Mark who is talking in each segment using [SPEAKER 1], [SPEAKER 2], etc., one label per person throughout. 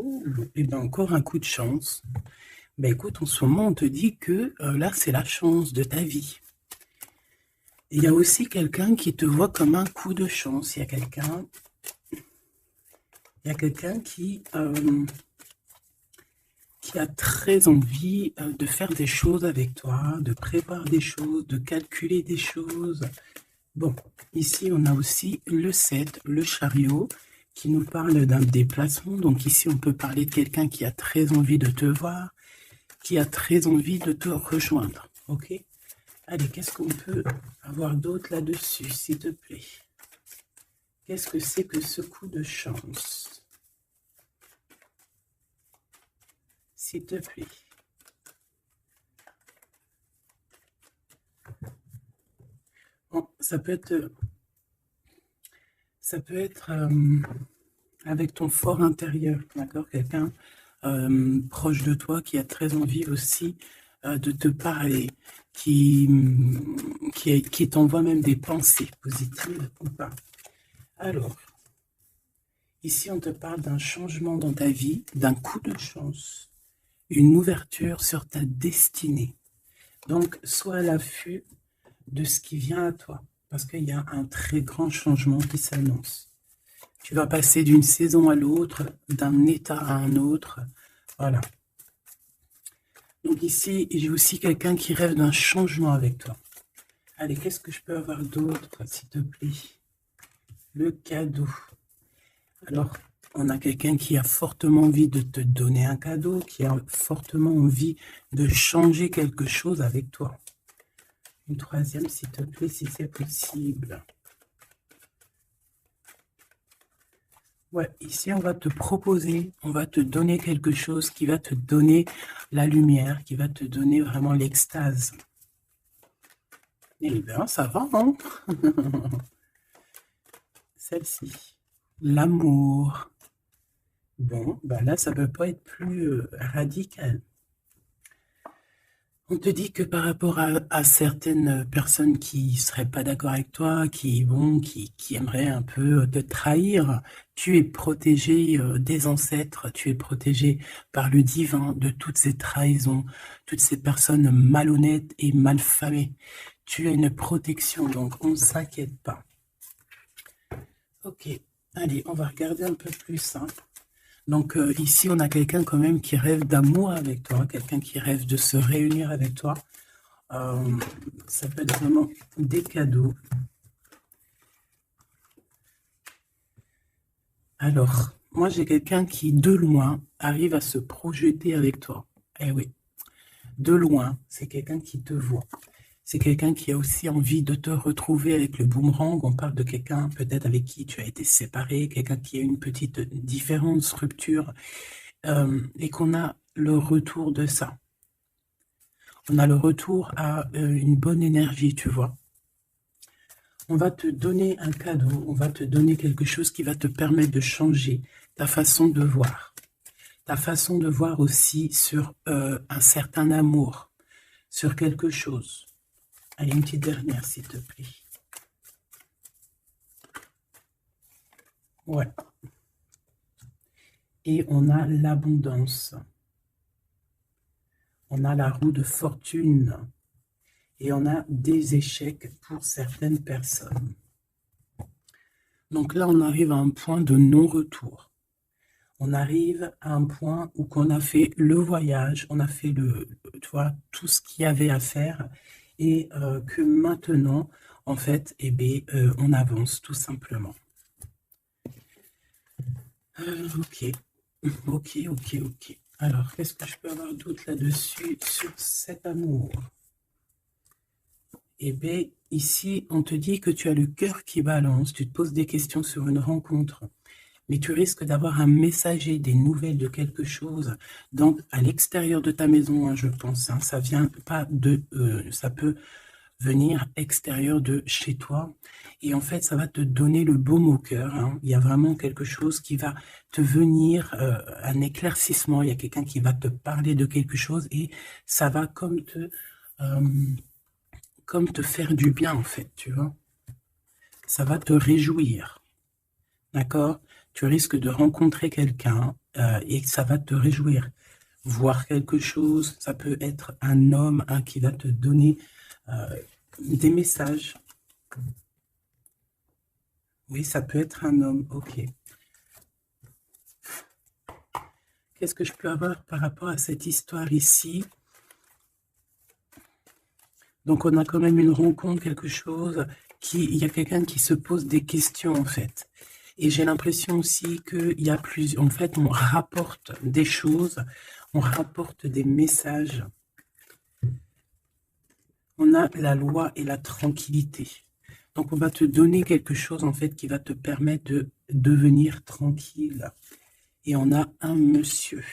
[SPEAKER 1] Oh, et bien encore un coup de chance. Ben écoute, en ce moment, on te dit que là, c'est la chance de ta vie. Il y a aussi quelqu'un qui te voit comme un coup de chance. Il y a quelqu'un qui a très envie de faire des choses avec toi, de prévoir des choses, de calculer des choses. Bon, ici, on a aussi le 7, le chariot, qui nous parle d'un déplacement. Donc ici, on peut parler de quelqu'un qui a très envie de te voir, qui a très envie de te rejoindre. Ok? Allez, qu'est-ce qu'on peut avoir d'autre là-dessus, s'il te plaît? Qu'est-ce que c'est que ce coup de chance? S'il te plaît. Bon, ça peut être avec ton fort intérieur, d'accord? Quelqu'un proche de toi qui a très envie aussi de te parler, qui t'envoie même des pensées positives ou pas. Alors, ici, on te parle d'un changement dans ta vie, d'un coup de chance, une ouverture sur ta destinée. Donc, sois à l'affût de ce qui vient à toi, parce qu'il y a un très grand changement qui s'annonce. Tu vas passer d'une saison à l'autre, d'un état à un autre. Voilà. Donc ici, j'ai aussi quelqu'un qui rêve d'un changement avec toi. Allez, qu'est-ce que je peux avoir d'autre, s'il te plaît? Le cadeau. Alors, on a quelqu'un qui a fortement envie de te donner un cadeau, qui a fortement envie de changer quelque chose avec toi. Une troisième, s'il te plaît, si c'est possible. Ouais, ici, on va te proposer, on va te donner quelque chose qui va te donner la lumière, qui va te donner vraiment l'extase. Eh bien, ça va, hein? Celle-ci. L'amour. Bon, ben là, ça ne peut pas être plus radical. On te dit que par rapport à certaines personnes qui seraient pas d'accord avec toi, qui aimeraient un peu te trahir, tu es protégé des ancêtres, tu es protégé par le divin de toutes ces trahisons, toutes ces personnes malhonnêtes et malfamées. Tu as une protection, donc on ne s'inquiète pas. Ok, allez, on va regarder un peu plus simple. Donc ici, on a quelqu'un quand même qui rêve d'amour avec toi, quelqu'un qui rêve de se réunir avec toi. Ça peut être vraiment des cadeaux. Alors, moi j'ai quelqu'un qui, de loin, arrive à se projeter avec toi. Eh oui, de loin, c'est quelqu'un qui te voit. C'est quelqu'un qui a aussi envie de te retrouver avec le boomerang. On parle de quelqu'un peut-être avec qui tu as été séparé, quelqu'un qui a une petite différence, rupture, et qu'on a le retour de ça. On a le retour à une bonne énergie, tu vois. On va te donner un cadeau, on va te donner quelque chose qui va te permettre de changer ta façon de voir. Ta façon de voir aussi sur un certain amour, sur quelque chose. Allez, une petite dernière, s'il te plaît. Ouais. Et on a l'abondance. On a la roue de fortune. Et on a des échecs pour certaines personnes. Donc là, on arrive à un point de non-retour. On arrive à un point où on a fait le voyage, on a fait tu vois, tout ce qu'il y avait à faire et que maintenant, en fait, eh bien, on avance tout simplement. Ok, ok, ok, ok. Alors, qu'est-ce que je peux avoir d'autre là-dessus sur cet amour? Eh bien, ici, on te dit que tu as le cœur qui balance, tu te poses des questions sur une rencontre, mais tu risques d'avoir un messager, des nouvelles de quelque chose à l'extérieur de ta maison, hein, je pense. Hein, ça vient pas ça peut venir extérieur de chez toi. Et en fait, ça va te donner le baume au cœur. Hein. Il y a vraiment quelque chose qui va te venir, un éclaircissement. Il y a quelqu'un qui va te parler de quelque chose et ça va comme te faire du bien, en fait, tu vois. Ça va te réjouir. D'accord? tu risques de rencontrer quelqu'un et ça va te réjouir. Voir quelque chose, ça peut être un homme qui va te donner des messages. Oui, ça peut être un homme, ok. Qu'est-ce que je peux avoir par rapport à cette histoire ici? Donc, on a quand même une rencontre, quelque chose, il y a quelqu'un qui se pose des questions, en fait. Et j'ai l'impression aussi qu'il y a plusieurs... En fait, on rapporte des choses, on rapporte des messages. On a la loi et la tranquillité. Donc, on va te donner quelque chose, en fait, qui va te permettre de devenir tranquille. Et on a un monsieur.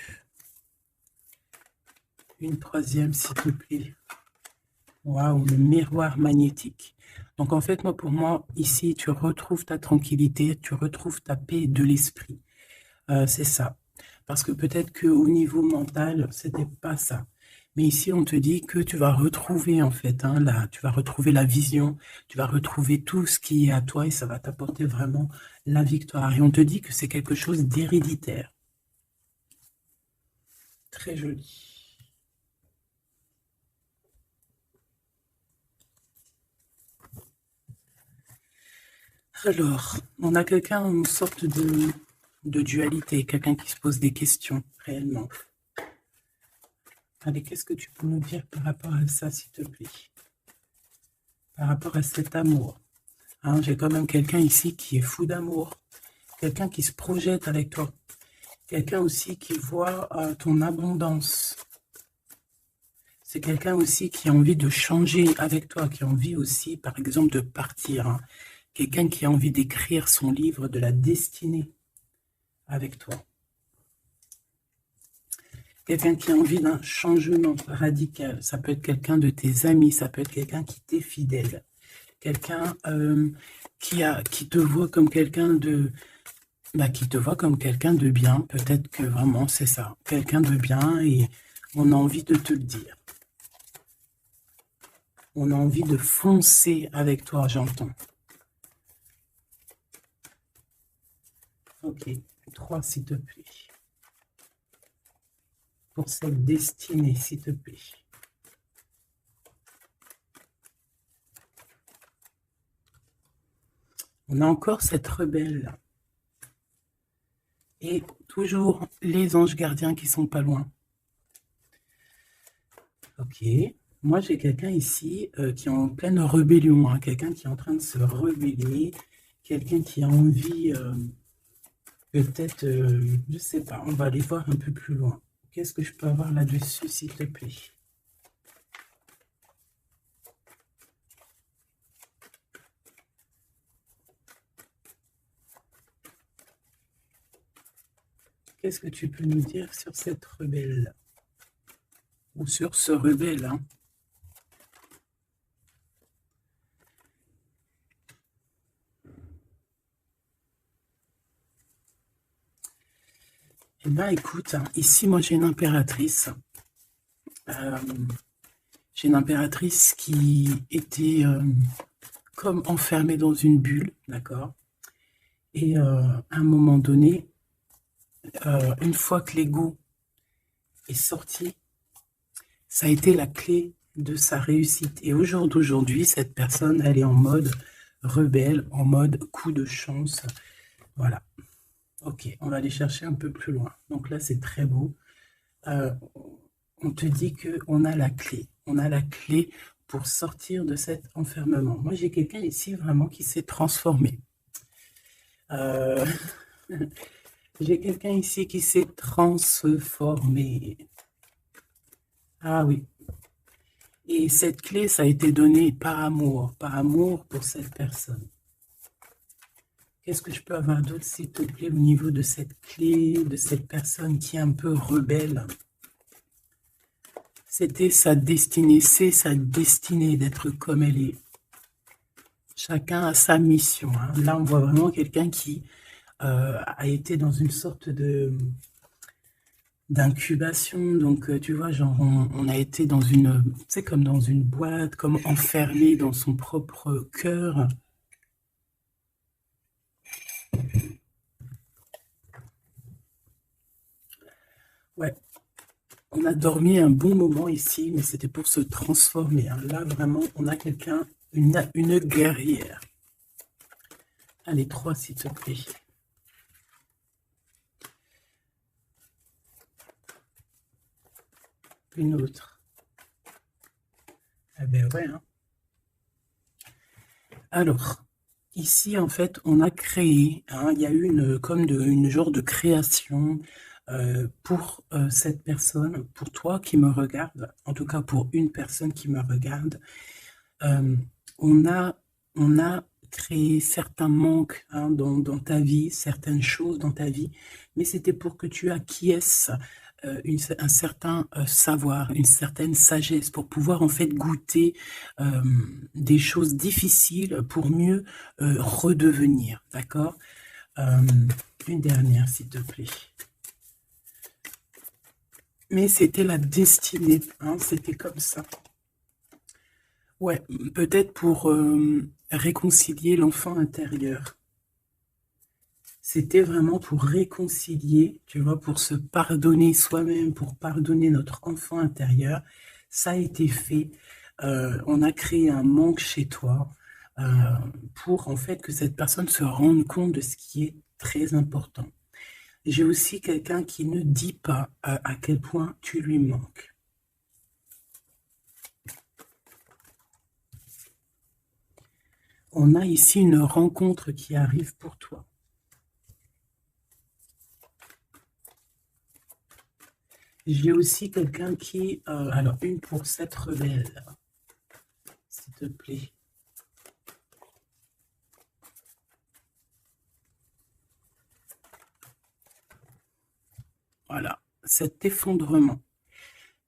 [SPEAKER 1] Une troisième, s'il te plaît. Waouh, le miroir magnétique. Donc, en fait, pour moi, ici, tu retrouves ta tranquillité, tu retrouves ta paix de l'esprit. C'est ça. Parce que peut-être qu'au niveau mental, c'était pas ça. Mais ici, on te dit que tu vas retrouver, en fait, tu vas retrouver la vision, tu vas retrouver tout ce qui est à toi et ça va t'apporter vraiment la victoire. Et on te dit que c'est quelque chose d'héréditaire. Très joli. Alors, on a quelqu'un, une sorte de dualité, quelqu'un qui se pose des questions, réellement. Allez, qu'est-ce que tu peux nous dire par rapport à ça, s'il te plaît? Par rapport à cet amour. J'ai quand même quelqu'un ici qui est fou d'amour, quelqu'un qui se projette avec toi, quelqu'un aussi qui voit ton abondance. C'est quelqu'un aussi qui a envie de changer avec toi, qui a envie aussi, par exemple, de partir. Quelqu'un qui a envie d'écrire son livre de la destinée avec toi. Quelqu'un qui a envie d'un changement radical. Ça peut être quelqu'un de tes amis, ça peut être quelqu'un qui t'est fidèle. Quelqu'un qui te voit comme quelqu'un de... qui te voit comme quelqu'un de bien. Peut-être que vraiment c'est ça. Quelqu'un de bien et on a envie de te le dire. On a envie de foncer avec toi, j'entends. Ok, 3 s'il te plaît. Pour cette destinée, s'il te plaît. On a encore cette rebelle. Et toujours les anges gardiens qui sont pas loin. Ok. Moi, j'ai quelqu'un ici qui est en pleine rébellion. Quelqu'un qui est en train de se rebeller. Quelqu'un qui a envie, peut-être, je sais pas, on va aller voir un peu plus loin. Qu'est-ce que je peux avoir là-dessus, s'il te plaît? Qu'est-ce que tu peux nous dire sur cette rebelle? Ou sur ce rebelle, Eh bien, écoute, ici, moi, j'ai une impératrice. J'ai une impératrice qui était comme enfermée dans une bulle, d'accord? Et à un moment donné, une fois que l'ego est sorti, ça a été la clé de sa réussite. Et au jour d'aujourd'hui, cette personne, elle est en mode rebelle, en mode coup de chance. Voilà. Ok, on va aller chercher un peu plus loin. Donc là, c'est très beau. On te dit qu'on a la clé. On a la clé pour sortir de cet enfermement. Moi, j'ai quelqu'un ici vraiment qui s'est transformé. J'ai quelqu'un ici qui s'est transformé. Ah oui. Et cette clé, ça a été donné par amour pour cette personne. Qu'est-ce que je peux avoir d'autre, s'il te plaît, au niveau de cette clé, de cette personne qui est un peu rebelle? C'était sa destinée, c'est sa destinée d'être comme elle est. Chacun a sa mission. Là, on voit vraiment quelqu'un qui a été dans une sorte d'incubation. Donc, tu vois, genre, on a été dans une, c'est comme dans une boîte, comme enfermé dans son propre cœur. Ouais, on a dormi un bon moment ici, mais c'était pour se transformer, hein. Là, vraiment, on a quelqu'un, une guerrière. Allez, 3, s'il te plaît. Une autre. Ah ben ouais, hein. Alors, ici, en fait, on a créé, hein, il y a eu une genre de création pour cette personne, pour toi qui me regarde, en tout cas pour une personne qui me regarde. Euh, on a, on a créé certains manques, hein, dans ta vie, certaines choses dans ta vie, mais c'était pour que tu acquiesces un certain savoir, une certaine sagesse, pour pouvoir en fait goûter euh, des choses difficiles pour mieux redevenir, d'accord. Euh, une dernière, s'il te plaît. Mais c'était la destinée, hein, c'était comme ça. Ouais, peut-être pour réconcilier l'enfant intérieur. C'était vraiment pour réconcilier, tu vois, pour se pardonner soi-même, pour pardonner notre enfant intérieur. Ça a été fait. On a créé un manque chez toi euh, pour en fait que cette personne se rende compte de ce qui est très important. J'ai aussi quelqu'un qui ne dit pas à quel point tu lui manques. On a ici une rencontre qui arrive pour toi. J'ai aussi quelqu'un qui... alors, une pour cette rebelle, s'il te plaît. Voilà, cet effondrement.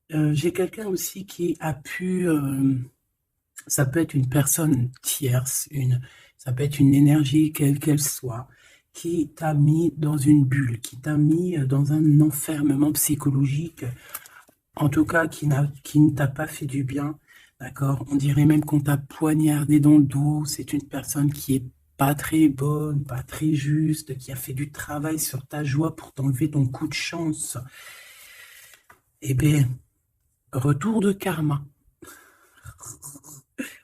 [SPEAKER 1] J'ai quelqu'un aussi qui a pu... ça peut être une personne tierce, ça peut être une énergie, quelle qu'elle soit, qui t'a mis dans une bulle, qui t'a mis dans un enfermement psychologique, en tout cas qui ne t'a pas fait du bien, d'accord? On dirait même qu'on t'a poignardé dans le dos. C'est une personne qui est pas très bonne, pas très juste, qui a fait du travail sur ta joie pour t'enlever ton coup de chance. Eh bien, retour de karma.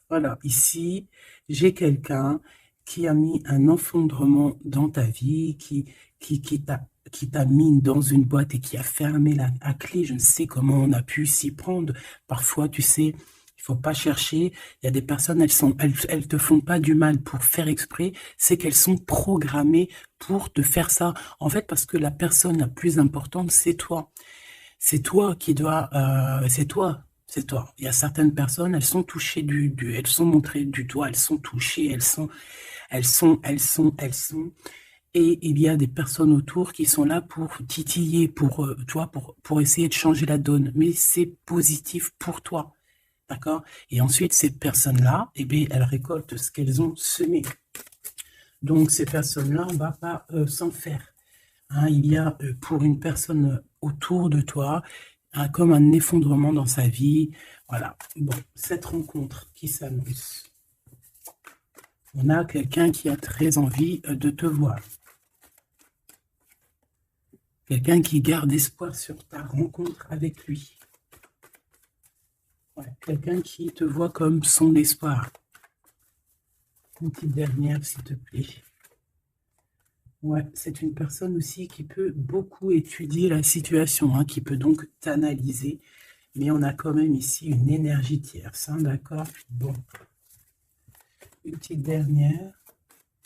[SPEAKER 1] Voilà, ici, j'ai quelqu'un qui a mis un effondrement dans ta vie, qui t'a mis dans une boîte et qui a fermé la clé. Je ne sais comment on a pu s'y prendre. Parfois, tu sais, il faut pas chercher. Il y a des personnes, elles te font pas du mal pour faire exprès. C'est qu'elles sont programmées pour te faire ça. En fait, parce que la personne la plus importante, c'est toi. C'est toi qui dois, c'est toi, c'est toi. Il y a certaines personnes, elles sont touchées elles sont montrées du doigt, elles sont touchées, elles sont. Et il y a des personnes autour qui sont là pour titiller, pour essayer de changer la donne. Mais c'est positif pour toi, d'accord? Et ensuite, ces personnes-là, eh bien, elles récoltent ce qu'elles ont semé. Donc, ces personnes-là, on va pas s'en faire. Hein, il y a pour une personne autour de toi comme un effondrement dans sa vie. Voilà. Bon, cette rencontre qui s'annonce. On a quelqu'un qui a très envie de te voir. Quelqu'un qui garde espoir sur ta rencontre avec lui. Ouais, quelqu'un qui te voit comme son espoir. Une petite dernière, s'il te plaît. Ouais, c'est une personne aussi qui peut beaucoup étudier la situation, hein, qui peut donc t'analyser. Mais on a quand même ici une énergie tierce, hein, d'accord? Bon. Une petite dernière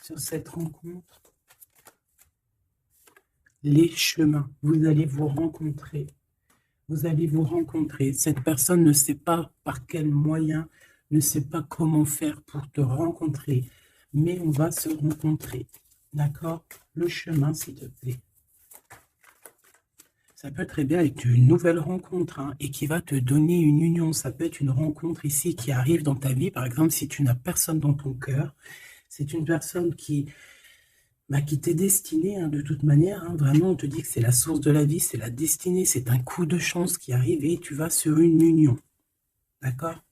[SPEAKER 1] sur cette rencontre. Les chemins. Vous allez vous rencontrer. Vous allez vous rencontrer. Cette personne ne sait pas par quel moyen, ne sait pas comment faire pour te rencontrer. Mais on va se rencontrer. D'accord? Le chemin, s'il te plaît. Ça peut très bien être une nouvelle rencontre, hein, et qui va te donner une union. Ça peut être une rencontre ici qui arrive dans ta vie. Par exemple, si tu n'as personne dans ton cœur, c'est une personne qui t'est destinée, hein, de toute manière. Hein, vraiment, on te dit que c'est la source de la vie, c'est la destinée, c'est un coup de chance qui arrive et tu vas sur une union. D'accord?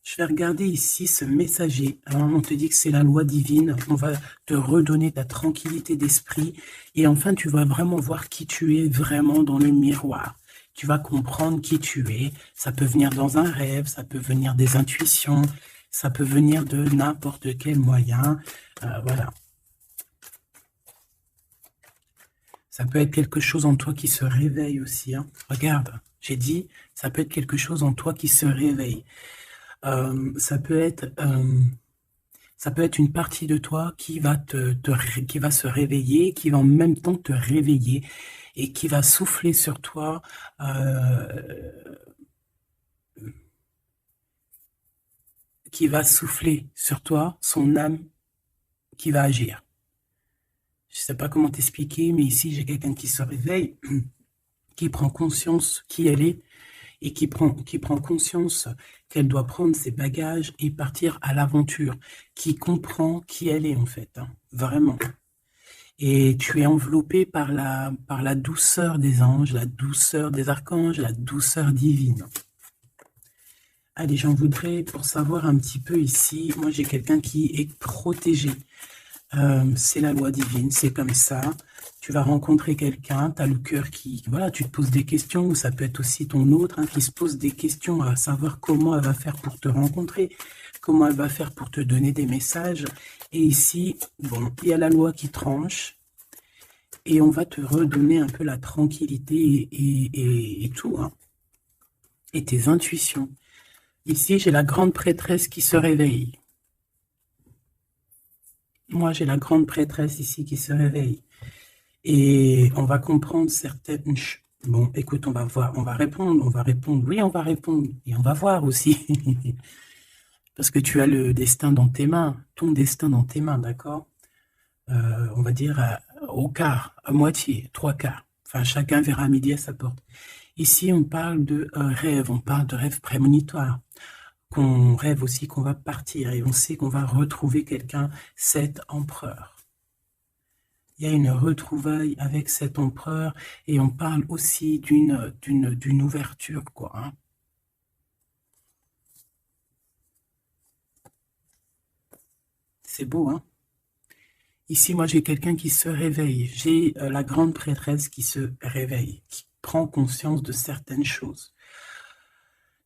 [SPEAKER 1] Je vais regarder ici ce messager. Alors, on te dit que c'est la loi divine. On va te redonner ta tranquillité d'esprit. Et enfin, tu vas vraiment voir qui tu es vraiment dans le miroir. Tu vas comprendre qui tu es. Ça peut venir dans un rêve, ça peut venir des intuitions, ça peut venir de n'importe quel moyen. Voilà. Ça peut être quelque chose en toi qui se réveille aussi. Hein. Regarde, j'ai dit, ça peut être quelque chose en toi qui se réveille. Ça peut être une partie de toi qui va qui va se réveiller, qui va en même temps te réveiller et qui va souffler sur toi. Qui va souffler sur toi son âme qui va agir. Je ne sais pas comment t'expliquer, mais ici j'ai quelqu'un qui se réveille, qui prend conscience qui elle est et qui prend conscience qu'elle doit prendre ses bagages et partir à l'aventure, qui comprend qui elle est en fait, hein, vraiment. Et tu es enveloppé par la douceur des anges, la douceur des archanges, la douceur divine. Allez, j'en voudrais pour savoir un petit peu ici, moi j'ai quelqu'un qui est protégé. C'est la loi divine, c'est comme ça. Tu vas rencontrer quelqu'un, tu as le cœur qui... Voilà, tu te poses des questions, ou ça peut être aussi ton autre hein, qui se pose des questions à savoir comment elle va faire pour te rencontrer, comment elle va faire pour te donner des messages. Et ici, bon, il y a la loi qui tranche, et on va te redonner un peu la tranquillité et tout, hein, et tes intuitions. Ici, j'ai la grande prêtresse qui se réveille. Moi, j'ai la grande prêtresse ici qui se réveille. Et on va comprendre certaines... Bon, écoute, on va voir, on va répondre. Oui, on va répondre. Et on va voir aussi. Parce que tu as le destin dans tes mains, ton destin dans tes mains, d'accord? On va dire au quart, à moitié, 3/4. Enfin, chacun verra midi à sa porte. Ici, on parle de rêve, on parle de rêve prémonitoire. Qu'on rêve aussi qu'on va partir et on sait qu'on va retrouver quelqu'un, cet empereur. Il y a une retrouvaille avec cet empereur et on parle aussi d'une ouverture, quoi. Hein. C'est beau, hein? Ici, moi, j'ai quelqu'un qui se réveille. J'ai la grande prêtresse qui se réveille, qui prend conscience de certaines choses.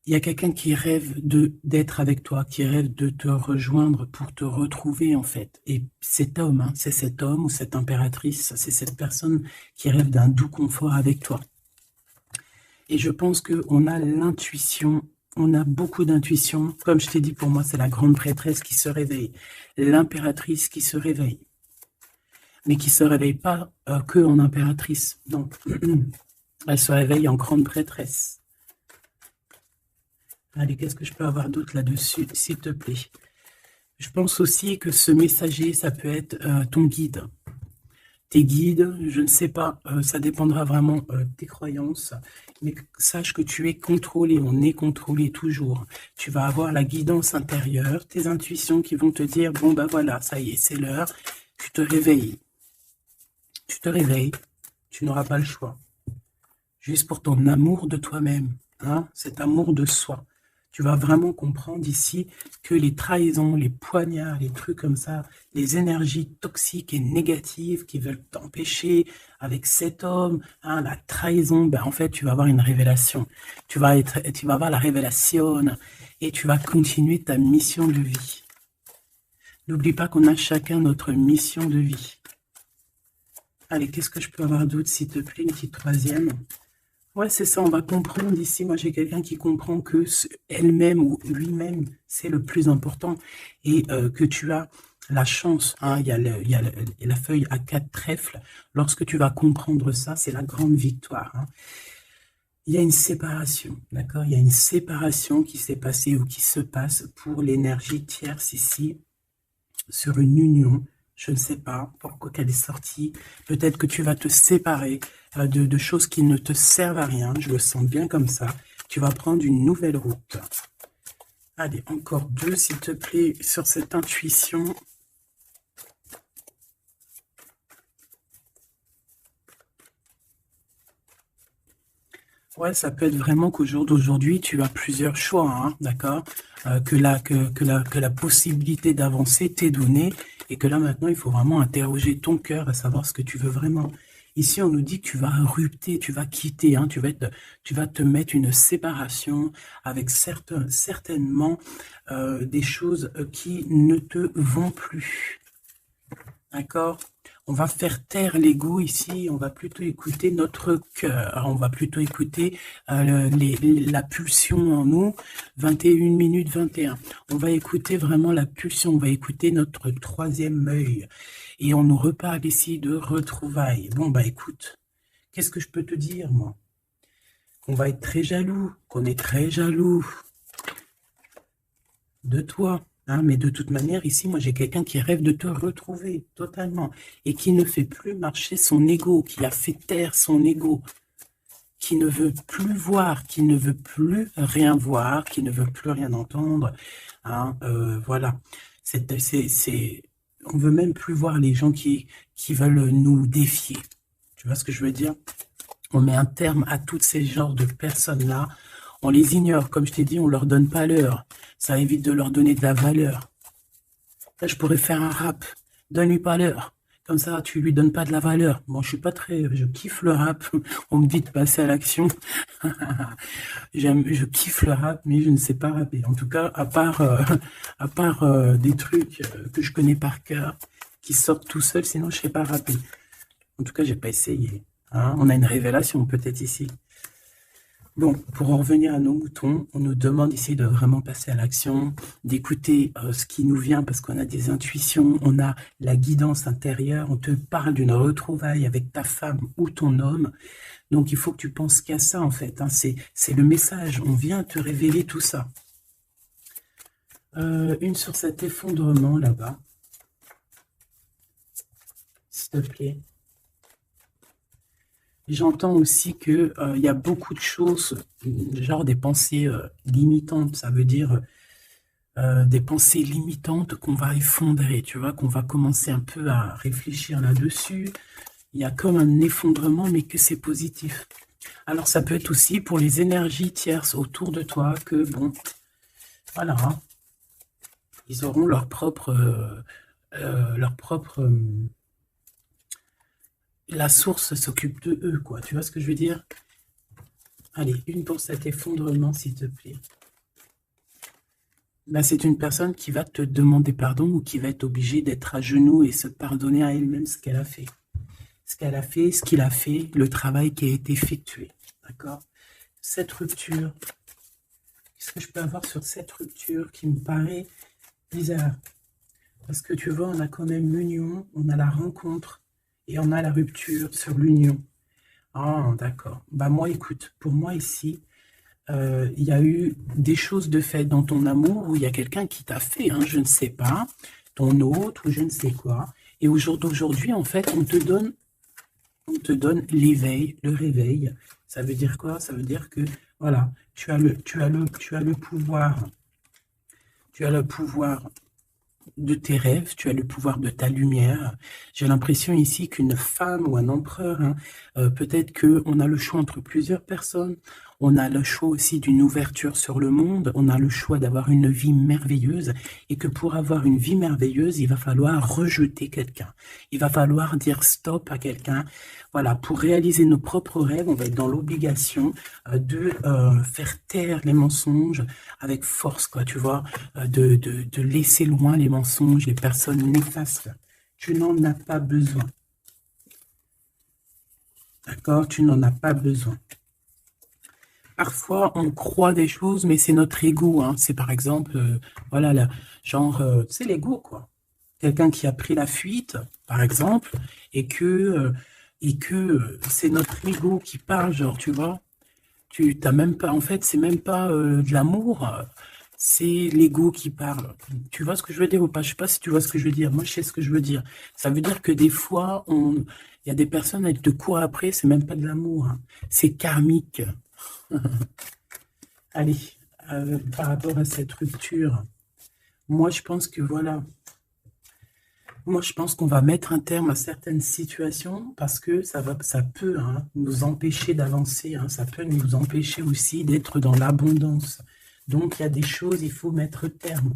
[SPEAKER 1] Il y a quelqu'un qui rêve d'être avec toi, qui rêve de te rejoindre pour te retrouver en fait. Et cet homme, hein, c'est cet homme ou cette impératrice, c'est cette personne qui rêve d'un doux confort avec toi. Et je pense qu'on a l'intuition, on a beaucoup d'intuition. Comme je t'ai dit, pour moi, c'est la grande prêtresse qui se réveille, l'impératrice qui se réveille. Mais qui ne se réveille pas que en impératrice. Donc, elle se réveille en grande prêtresse. Allez, qu'est-ce que je peux avoir d'autre là-dessus, s'il te plaît? Je pense aussi que ce messager, ça peut être ton guide. Tes guides, je ne sais pas, ça dépendra vraiment de tes croyances, mais sache que tu es contrôlé, on est contrôlé toujours. Tu vas avoir la guidance intérieure, tes intuitions qui vont te dire, bon ben voilà, ça y est, c'est l'heure, tu te réveilles. Tu te réveilles, tu n'auras pas le choix. Juste pour ton amour de toi-même, hein, cet amour de soi. Tu vas vraiment comprendre ici que les trahisons, les poignards, les trucs comme ça, les énergies toxiques et négatives qui veulent t'empêcher avec cet homme, hein, la trahison, ben en fait, tu vas avoir une révélation. Tu vas avoir la révélation et tu vas continuer ta mission de vie. N'oublie pas qu'on a chacun notre mission de vie. Allez, qu'est-ce que je peux avoir d'autre, s'il te plaît, une petite troisième? Ouais, c'est ça, on va comprendre ici. Moi, j'ai quelqu'un qui comprend que elle-même ou lui-même, c'est le plus important et que tu as la chance. Hein, il y a la feuille à 4 trèfles. Lorsque tu vas comprendre ça, c'est la grande victoire. Hein. Il y a une séparation, d'accord? Il y a une séparation qui s'est passée ou qui se passe pour l'énergie tierce ici sur une union. Je ne sais pas pourquoi qu'elle est sortie. Peut-être que tu vas te séparer de choses qui ne te servent à rien. Je le sens bien comme ça. Tu vas prendre une nouvelle route. Allez, encore 2, s'il te plaît, sur cette intuition. Ouais, ça peut être vraiment qu'au jour d'aujourd'hui, tu as plusieurs choix, hein, d'accord? que la possibilité d'avancer t'est donnée, et que là maintenant il faut vraiment interroger ton cœur à savoir ce que tu veux vraiment. Ici on nous dit que tu vas rupter, tu vas quitter, hein, tu vas te mettre une séparation avec certainement des choses qui ne te vont plus. D'accord? On va faire taire l'ego ici, on va plutôt écouter notre cœur, on va plutôt écouter la pulsion en nous, 21 minutes 21. On va écouter vraiment la pulsion, on va écouter notre troisième œil. Et on nous reparle ici de retrouvailles. Bon, bah écoute, qu'est-ce que je peux te dire, moi? Qu'on va être très jaloux, qu'on est très jaloux de toi. Hein, mais de toute manière, ici, moi, j'ai quelqu'un qui rêve de te retrouver totalement et qui ne fait plus marcher son ego, qui a fait taire son ego, qui ne veut plus voir, qui ne veut plus rien voir, qui ne veut plus rien entendre. Hein, voilà. On veut même plus voir les gens qui veulent nous défier. Tu vois ce que je veux dire? On met un terme à tous ces genres de personnes-là. On les ignore, comme je t'ai dit, on leur donne pas l'heure. Ça évite de leur donner de la valeur. Là, je pourrais faire un rap. Donne-lui pas l'heure. Comme ça, tu lui donnes pas de la valeur. Bon, je kiffe le rap. On me dit de passer à l'action. Je kiffe le rap, mais je ne sais pas rapper. En tout cas, à part des trucs que je connais par cœur, qui sortent tout seuls, sinon je ne sais pas rapper. En tout cas, j'ai pas essayé. Hein, on a une révélation peut-être ici. Bon, pour en revenir à nos moutons, on nous demande ici de vraiment passer à l'action, d'écouter ce qui nous vient parce qu'on a des intuitions, on a la guidance intérieure, on te parle d'une retrouvaille avec ta femme ou ton homme. Donc, il faut que tu penses qu'à ça, en fait. Hein, c'est le message, on vient te révéler tout ça. Une sur cet effondrement, là-bas. S'il te plaît. J'entends aussi qu'il y a beaucoup de choses, genre des pensées limitantes. Ça veut dire des pensées limitantes qu'on va effondrer, tu vois, qu'on va commencer un peu à réfléchir là-dessus. Il y a comme un effondrement, mais que c'est positif. Alors, ça peut être aussi pour les énergies tierces autour de toi que, bon, voilà, hein, ils auront leur propre la source s'occupe de eux, quoi. Tu vois ce que je veux dire? Allez, une pour cet effondrement, s'il te plaît. Là, c'est une personne qui va te demander pardon ou qui va être obligée d'être à genoux et se pardonner à elle-même ce qu'elle a fait. Ce qu'elle a fait, ce qu'il a fait, le travail qui a été effectué. D'accord? Cette rupture, qu'est-ce que je peux avoir sur cette rupture qui me paraît bizarre? Parce que tu vois, on a quand même l'union, on a la rencontre, et on a la rupture sur l'union. Ah, d'accord. Bah moi, écoute, pour moi ici, il y a eu des choses de fait dans ton amour où il y a quelqu'un qui t'a fait, hein, je ne sais pas, ton autre ou je ne sais quoi. Et au jour d'aujourd'hui, en fait, on te donne l'éveil, le réveil. Ça veut dire quoi? Ça veut dire que, voilà, tu as le pouvoir. Tu as le pouvoir de tes rêves, tu as le pouvoir de ta lumière. J'ai l'impression ici qu'une femme ou un empereur, hein, peut-être qu'on a le choix entre plusieurs personnes, on a le choix aussi d'une ouverture sur le monde, on a le choix d'avoir une vie merveilleuse, et que pour avoir une vie merveilleuse, il va falloir rejeter quelqu'un. Il va falloir dire stop à quelqu'un. Voilà, pour réaliser nos propres rêves, on va être dans l'obligation de faire taire les mensonges avec force, quoi, tu vois, de laisser loin les mensonges, les personnes néfastes. Tu n'en as pas besoin. D'accord? Tu n'en as pas besoin. Parfois, on croit des choses, mais c'est notre ego. Hein. C'est par exemple, voilà, là, genre, c'est l'ego, quoi. Quelqu'un qui a pris la fuite, par exemple, et que c'est notre ego qui parle, genre, tu vois. Tu t'as même pas, en fait, c'est même pas de l'amour, c'est l'ego qui parle. Tu vois ce que je veux dire ou pas? Je sais pas si tu vois ce que je veux dire. Moi, je sais ce que je veux dire. Ça veut dire que des fois, il y a des personnes, elles te courent après, c'est même pas de l'amour. Hein. C'est karmique. Allez, par rapport à cette rupture, moi, je pense que voilà. Moi, je pense qu'on va mettre un terme à certaines situations parce que ça peut hein, nous empêcher d'avancer. Hein, ça peut nous empêcher aussi d'être dans l'abondance, Donc, il y a des choses, il faut mettre terme.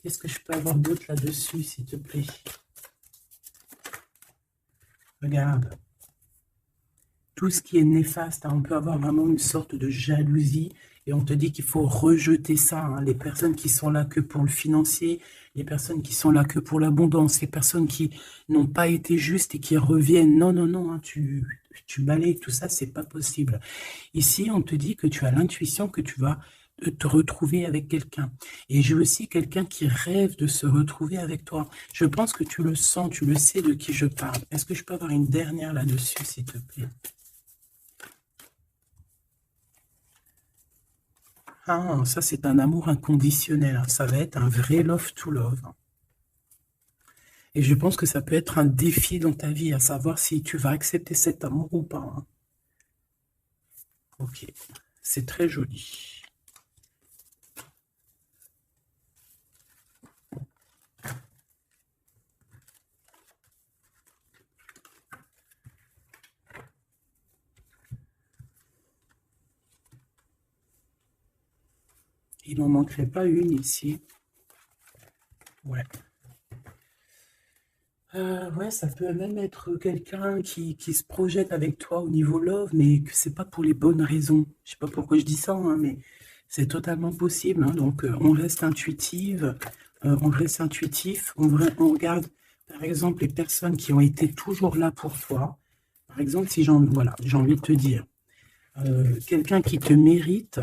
[SPEAKER 1] Qu'est-ce que je peux avoir d'autre là-dessus, s'il te plaît? Regarde. Tout ce qui est néfaste, hein, on peut avoir vraiment une sorte de jalousie et on te dit qu'il faut rejeter ça. Hein. Les personnes qui sont là que pour le financier, les personnes qui sont là que pour l'abondance, les personnes qui n'ont pas été justes et qui reviennent. Non, non, non, hein, tu balayes tout ça, c'est pas possible. Ici, on te dit que tu as l'intuition que tu vas te retrouver avec quelqu'un. Et j'ai aussi quelqu'un qui rêve de se retrouver avec toi. Je pense que tu le sens, tu le sais de qui je parle. Est-ce que je peux avoir une dernière là-dessus, s'il te plaît? Ah, ça c'est un amour inconditionnel. Ça va être un vrai love to love. Et je pense que ça peut être un défi dans ta vie, à savoir si tu vas accepter cet amour ou pas. Hein. Ok, c'est très joli. Il n'en manquerait pas une ici. Ouais. Ouais, ça peut même être quelqu'un qui se projette avec toi au niveau love, mais que c'est pas pour les bonnes raisons. Je sais pas pourquoi je dis ça, hein, mais c'est totalement possible. Hein. Donc, on reste intuitive, on reste intuitif, on regarde, par exemple, les personnes qui ont été toujours là pour toi. Par exemple, si voilà, j'ai envie de te dire, quelqu'un qui te mérite,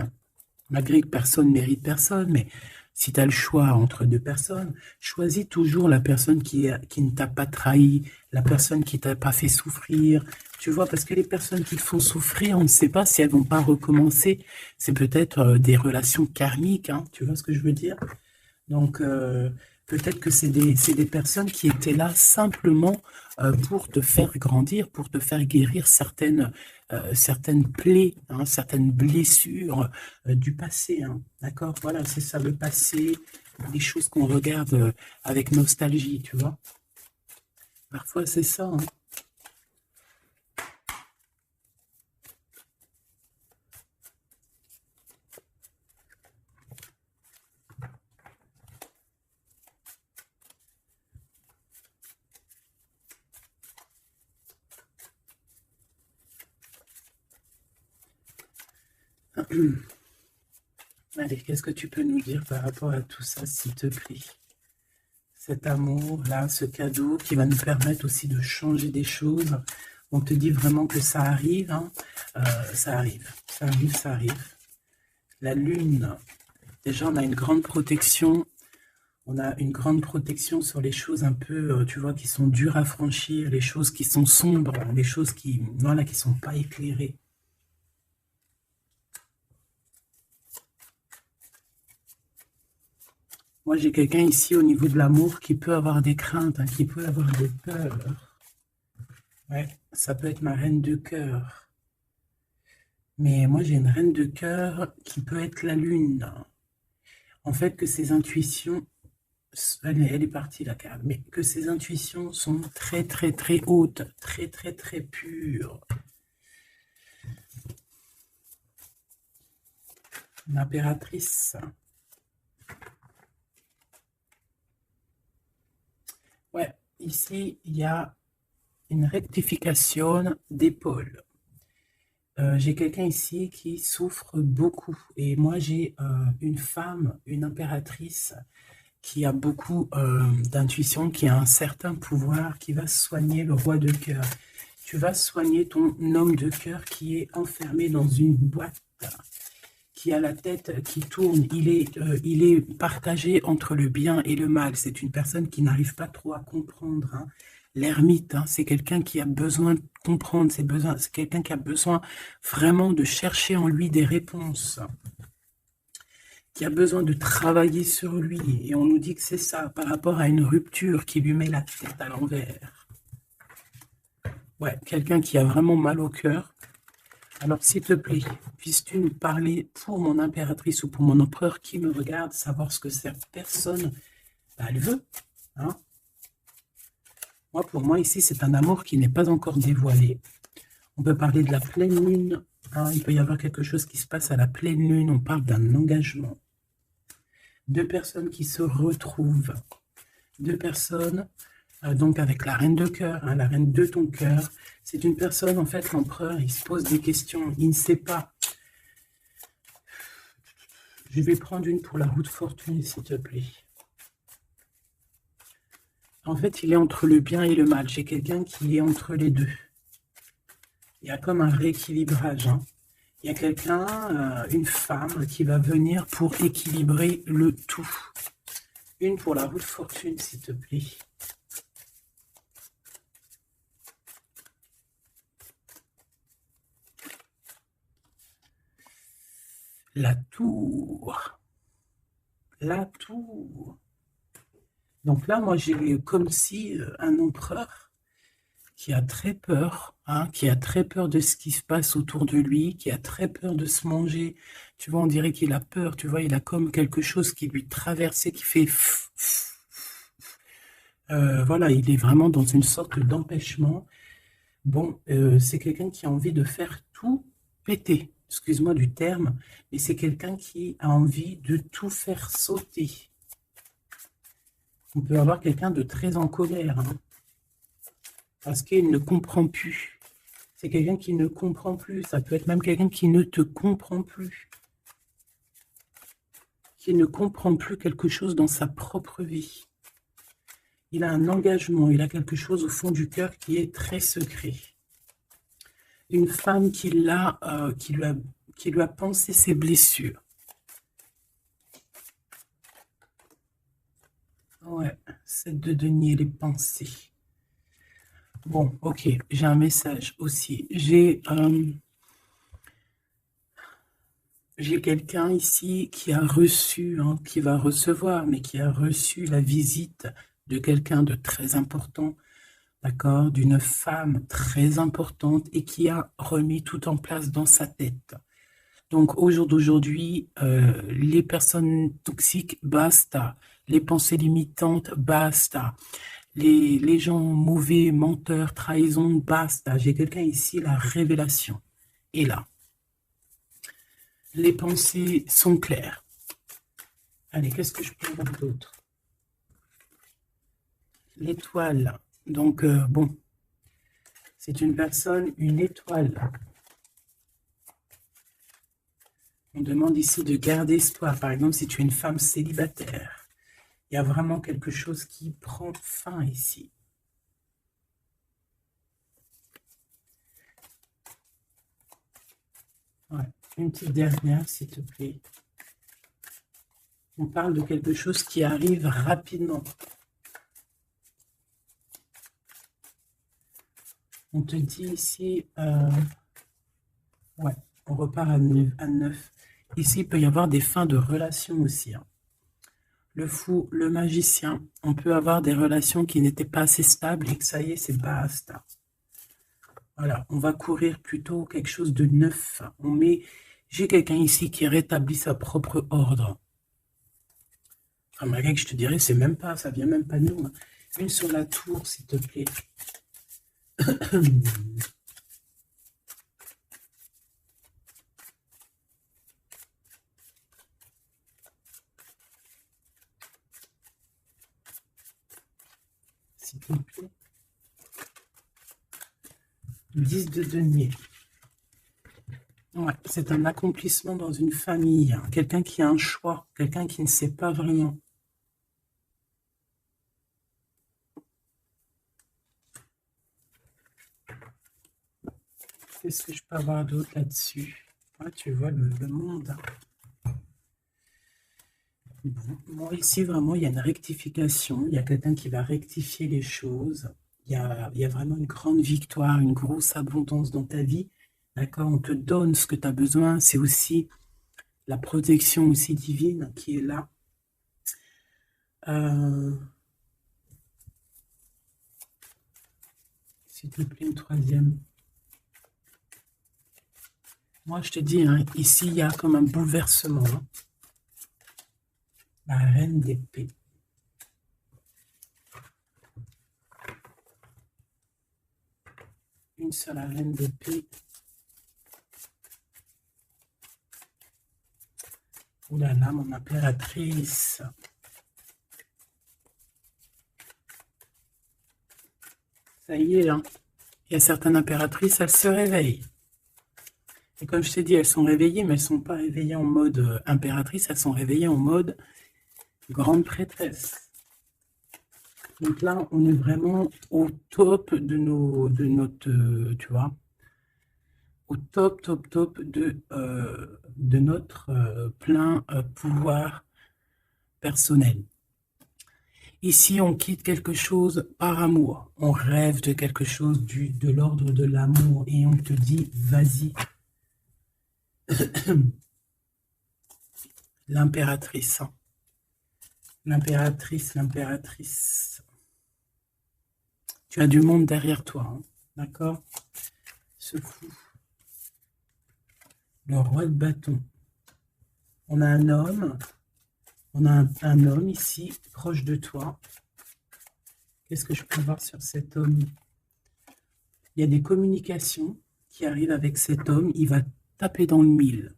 [SPEAKER 1] malgré que personne ne mérite personne, mais si tu as le choix entre deux personnes, choisis toujours la personne qui ne t'a pas trahi, la personne qui t'a pas fait souffrir. Tu vois, parce que les personnes qui te font souffrir, on ne sait pas si elles vont pas recommencer. C'est peut-être des relations karmiques, hein, tu vois ce que je veux dire? Donc, peut-être que c'est des personnes qui étaient là simplement pour te faire grandir, pour te faire guérir certaines plaies, hein, certaines blessures du passé. Hein, d'accord? Voilà, c'est ça, le passé, des choses qu'on regarde avec nostalgie, tu vois? Parfois, c'est ça. Hein. Allez, qu'est-ce que tu peux nous dire par rapport à tout ça, s'il te plaît? Cet amour-là, ce cadeau qui va nous permettre aussi de changer des choses. On te dit vraiment que ça arrive, hein. Ça arrive, ça arrive, ça arrive. La lune, déjà on a une grande protection. On a une grande protection sur les choses un peu, tu vois, qui sont dures à franchir, les choses qui sont sombres, les choses qui, voilà, qui sont pas éclairées. Moi, j'ai quelqu'un ici au niveau de l'amour qui peut avoir des craintes, hein, qui peut avoir des peurs. Ouais, ça peut être ma reine de cœur. Mais moi, j'ai une reine de cœur qui peut être la lune. En fait, que ses intuitions, elle est partie la carte, mais que ses intuitions sont très, très, très hautes, très, très, très pures. L'impératrice. Ouais, ici, il y a une rectification d'épaule. J'ai quelqu'un ici qui souffre beaucoup. Et moi, j'ai une femme, une impératrice, qui a beaucoup d'intuition, qui a un certain pouvoir, qui va soigner le roi de cœur. Tu vas soigner ton homme de cœur qui est enfermé dans une boîte, qui a la tête qui tourne. Il est partagé entre le bien et le mal. C'est une personne qui n'arrive pas trop à comprendre. Hein. L'ermite, hein, c'est quelqu'un qui a besoin de comprendre ses besoins. C'est quelqu'un qui a besoin vraiment de chercher en lui des réponses, qui a besoin de travailler sur lui. Et on nous dit que c'est ça, par rapport à une rupture qui lui met la tête à l'envers. Ouais, quelqu'un qui a vraiment mal au cœur. Alors, s'il te plaît, puisses-tu nous parler pour mon impératrice ou pour mon empereur qui me regarde, savoir ce que cette personne, elle veut, hein? Moi, pour moi, ici, c'est un amour qui n'est pas encore dévoilé. On peut parler de la pleine lune. Hein, il peut y avoir quelque chose qui se passe à la pleine lune. On parle d'un engagement. Deux personnes qui se retrouvent. Deux personnes, donc avec la reine de cœur, hein, la reine de ton cœur. C'est une personne, en fait, l'empereur, il se pose des questions. Il ne sait pas. Je vais prendre une pour la roue de fortune, s'il te plaît. En fait, il est entre le bien et le mal. J'ai quelqu'un qui est entre les deux. Il y a comme un rééquilibrage. Hein. Il y a quelqu'un, une femme, qui va venir pour équilibrer le tout. Une pour la roue de fortune, s'il te plaît. La tour. La tour. Donc là, moi, j'ai comme si un empereur qui a très peur, hein, qui a très peur de ce qui se passe autour de lui, qui a très peur de se manger. Tu vois, on dirait qu'il a peur, tu vois, il a comme quelque chose qui lui traverse et qui fait... voilà, il est vraiment dans une sorte d'empêchement. Bon, c'est quelqu'un qui a envie de faire tout péter. Excuse-moi du terme, mais c'est quelqu'un qui a envie de tout faire sauter. On peut avoir quelqu'un de très en colère, hein, parce qu'il ne comprend plus. C'est quelqu'un qui ne comprend plus. Ça peut être même quelqu'un qui ne te comprend plus. Qui ne comprend plus quelque chose dans sa propre vie. Il a un engagement, il a quelque chose au fond du cœur qui est très secret. Une femme qui lui a pensé ses blessures. Ouais, 7 de denier, les pensées. Bon, ok, j'ai un message aussi. J'ai quelqu'un ici qui a reçu, hein, qui va recevoir, mais qui a reçu la visite de quelqu'un de très important, d'accord, d'une femme très importante et qui a remis tout en place dans sa tête. Donc, au jour d'aujourd'hui, les personnes toxiques, basta. Les pensées limitantes, basta. Les gens mauvais, menteurs, trahison, basta. J'ai quelqu'un ici, la révélation est là. Les pensées sont claires. Allez, qu'est-ce que je peux voir d'autre? L'étoile. Donc, bon, c'est une personne, une étoile. On demande ici de garder espoir. Par exemple, si tu es une femme célibataire, il y a vraiment quelque chose qui prend fin ici. Ouais. Une petite dernière, s'il te plaît. On parle de quelque chose qui arrive rapidement. On te dit ici, ouais, on repart à 9. Ici, il peut y avoir des fins de relations aussi. Hein. Le fou, le magicien, on peut avoir des relations qui n'étaient pas assez stables et que ça y est, c'est basta. Voilà, on va courir plutôt quelque chose de neuf. J'ai quelqu'un ici qui rétablit sa propre ordre. Enfin, malgré que je te dirais, c'est même pas, ça vient même pas de nous. Hein. Une sur la tour, s'il te plaît. S'il te plaît. 10 de denier. Ouais, c'est un accomplissement dans une famille. Hein. Quelqu'un qui a un choix. Quelqu'un qui ne sait pas vraiment. Qu'est-ce que je peux avoir d'autre là-dessus? Ouais, tu vois le monde. Hein. Bon, moi, ici, vraiment, il y a une rectification. Il y a quelqu'un qui va rectifier les choses. Il y a vraiment une grande victoire, une grosse abondance dans ta vie. D'accord? On te donne ce que tu as besoin. C'est aussi la protection aussi divine qui est là. S'il te plaît, une troisième. Moi, je te dis, hein, ici, il y a comme un bouleversement. Hein. La reine d'épée. Une seule reine d'épée. Oh là là, mon impératrice. Ça y est, hein. Il y a certaines impératrices, elles se réveillent. Et comme je t'ai dit, elles sont réveillées, mais elles ne sont pas réveillées en mode impératrice, elles sont réveillées en mode grande prêtresse. Donc là, on est vraiment au top de notre, tu vois, au top de notre plein pouvoir personnel. Ici, on quitte quelque chose par amour. On rêve de quelque chose de l'ordre de l'amour et on te dit, vas-y. L'impératrice. L'impératrice. Tu as du monde derrière toi, hein, d'accord? Ce fou. Le roi de bâton. On a un homme. On a un homme ici, proche de toi. Qu'est-ce que je peux voir sur cet homme? Il y a des communications qui arrivent avec cet homme. Il va taper dans le mille.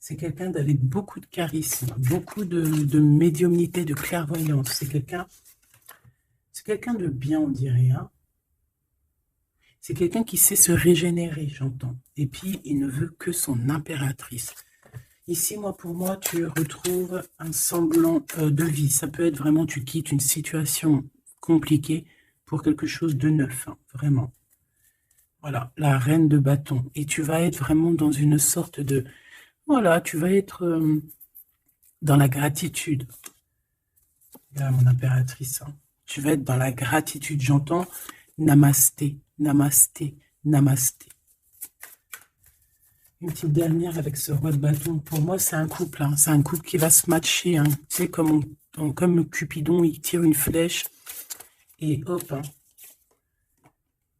[SPEAKER 1] C'est quelqu'un avec beaucoup de charisme, beaucoup de médiumnité, de clairvoyance. C'est quelqu'un de bien, on dirait. Hein. C'est quelqu'un qui sait se régénérer, j'entends. Et puis, il ne veut que son impératrice. Ici, pour moi, tu retrouves un semblant de vie. Ça peut être vraiment, tu quittes une situation compliquée pour quelque chose de neuf, hein, vraiment. Voilà, la reine de bâton. Et tu vas être vraiment dans une sorte de... Voilà, tu vas être dans la gratitude. Là, mon impératrice. Hein. Tu vas être dans la gratitude. J'entends namasté, namasté, namasté. Une petite dernière avec ce roi de bâton. Pour moi, c'est un couple. Hein. C'est un couple qui va se matcher. Hein. Tu sais, comme Cupidon, il tire une flèche. Et hop. Hein.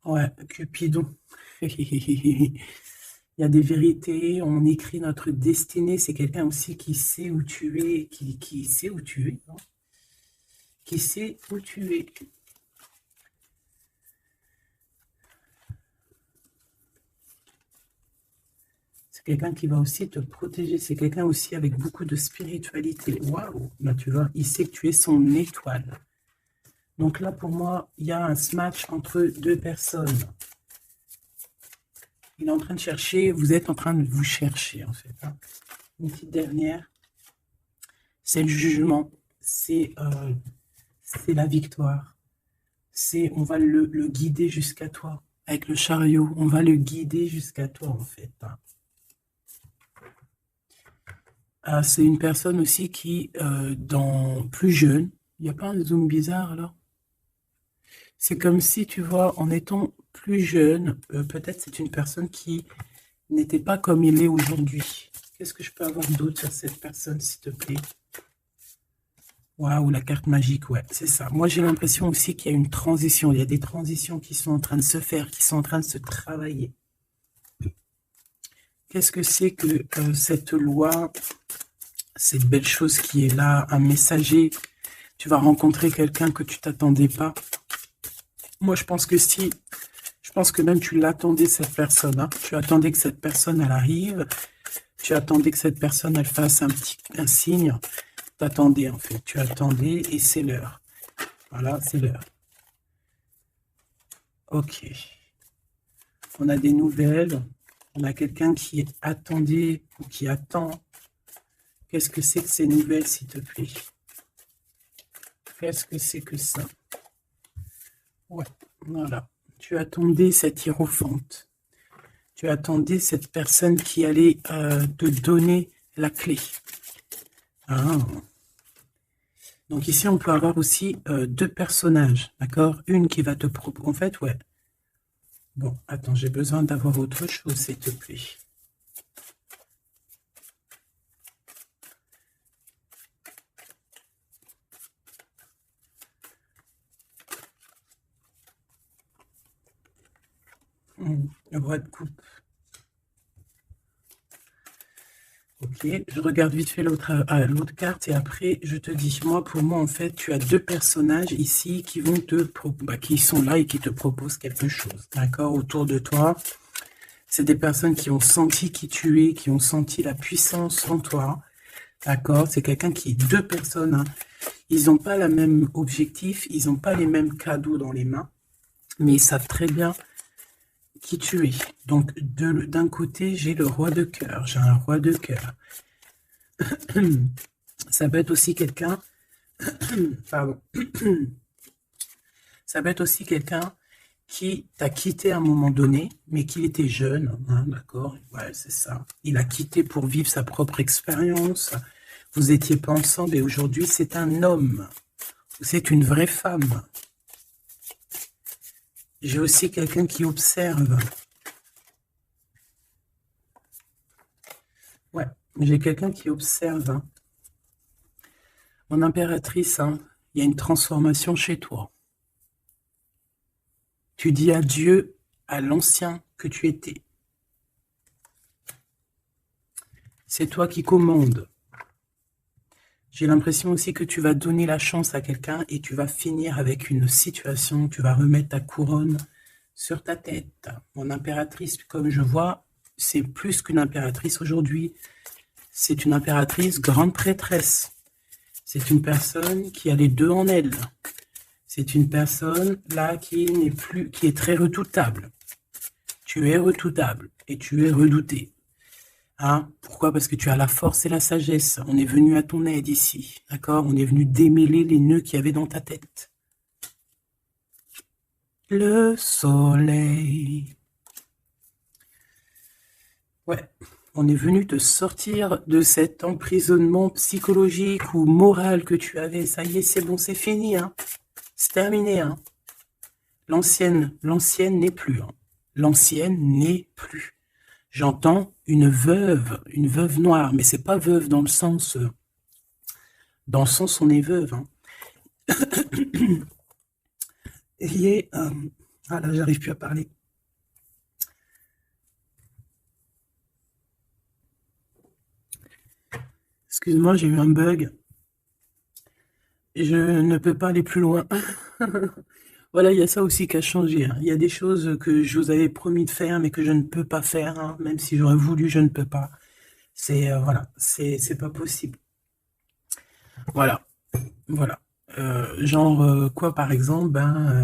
[SPEAKER 1] Ouais, Cupidon. Il y a des vérités. On écrit notre destinée. C'est quelqu'un aussi qui sait où tu es. Qui sait où tu es. Hein. Qui sait où tu es. Quelqu'un qui va aussi te protéger. C'est quelqu'un aussi avec beaucoup de spiritualité. Waouh! Là, tu vois, il sait que tu es son étoile. Donc là, pour moi, il y a un match entre deux personnes. Il est en train de chercher, vous êtes en train de vous chercher, en fait. Hein. Une petite dernière. C'est le jugement. C'est la victoire. On va le guider jusqu'à toi. Avec le chariot, on va le guider jusqu'à toi, en fait. Hein. C'est une personne aussi qui, plus jeune, il n'y a pas un zoom bizarre là? C'est comme si, tu vois, en étant plus jeune, peut-être c'est une personne qui n'était pas comme il est aujourd'hui. Qu'est-ce que je peux avoir d'autre sur cette personne, s'il te plaît? Waouh, la carte magique, ouais, c'est ça. Moi, j'ai l'impression aussi qu'il y a une transition. Il y a des transitions qui sont en train de se faire, qui sont en train de se travailler. Qu'est-ce que c'est que cette loi, cette belle chose qui est là, un messager, tu vas rencontrer quelqu'un que tu t'attendais pas. Moi, je pense que même tu l'attendais, cette personne. Hein. Tu attendais que cette personne, elle arrive. Tu attendais que cette personne, elle fasse un signe. T'attendais, en fait. Tu attendais et c'est l'heure. Voilà, c'est l'heure. Ok. On a des nouvelles. On a quelqu'un qui attendait ou qui attend. Qu'est-ce que c'est que ces nouvelles, s'il te plaît? Qu'est-ce que c'est que ça? Ouais, voilà. Tu attendais cette hiérophante. Tu attendais cette personne qui allait te donner la clé. Ah. Donc ici, on peut avoir aussi deux personnages, d'accord? Une qui va te proposer... En fait, ouais. Bon, attends, j'ai besoin d'avoir autre chose, s'il te plaît. Le roi de coupe. Ok, je regarde vite fait l'autre carte et après je te dis, pour moi en fait, tu as deux personnages ici qui vont qui sont là et qui te proposent quelque chose, d'accord, autour de toi. C'est des personnes qui ont senti qui tu es, qui ont senti la puissance en toi. D'accord? C'est quelqu'un qui... Deux personnes, hein. Ils n'ont pas le même objectif, ils n'ont pas les mêmes cadeaux dans les mains, mais ils savent très bien qui tu es. Donc, d'un côté, j'ai le roi de cœur. J'ai un roi de cœur. Ça peut être aussi quelqu'un... Pardon. Ça peut être aussi quelqu'un qui t'a quitté à un moment donné, mais qu'il était jeune, hein, d'accord? Ouais, c'est ça. Il a quitté pour vivre sa propre expérience. Vous n'étiez pas ensemble et aujourd'hui, c'est un homme. C'est une vraie femme. J'ai aussi quelqu'un qui observe. Ouais, j'ai quelqu'un qui observe. Hein. Mon impératrice, hein, il y a une transformation chez toi. Tu dis adieu à l'ancien que tu étais. C'est toi qui commandes. J'ai l'impression aussi que tu vas donner la chance à quelqu'un et tu vas finir avec une situation, tu vas remettre ta couronne sur ta tête. Mon impératrice, comme je vois, c'est plus qu'une impératrice aujourd'hui. C'est une impératrice grande prêtresse. C'est une personne qui a les deux en elle. C'est une personne là qui n'est plus, qui est très redoutable. Tu es redoutable et tu es redouté. Hein? Pourquoi? Parce que tu as la force et la sagesse. On est venu à ton aide ici. D'accord? On est venu démêler les nœuds qu'il y avait dans ta tête. Le soleil. Ouais. On est venu te sortir de cet emprisonnement psychologique ou moral que tu avais. Ça y est, c'est bon, c'est fini. Hein? C'est terminé. Hein? L'ancienne n'est plus. Hein? L'ancienne n'est plus. J'entends une veuve noire, mais c'est pas veuve dans le sens on est veuve. Hein. Ah là, j'arrive plus à parler. Excuse-moi, j'ai eu un bug. Je ne peux pas aller plus loin. Voilà, il y a ça aussi qui a changé. Hein. Il y a des choses que je vous avais promis de faire, mais que je ne peux pas faire. Hein. Même si j'aurais voulu, je ne peux pas. C'est voilà, c'est pas possible. Voilà, voilà. Quoi, par exemple,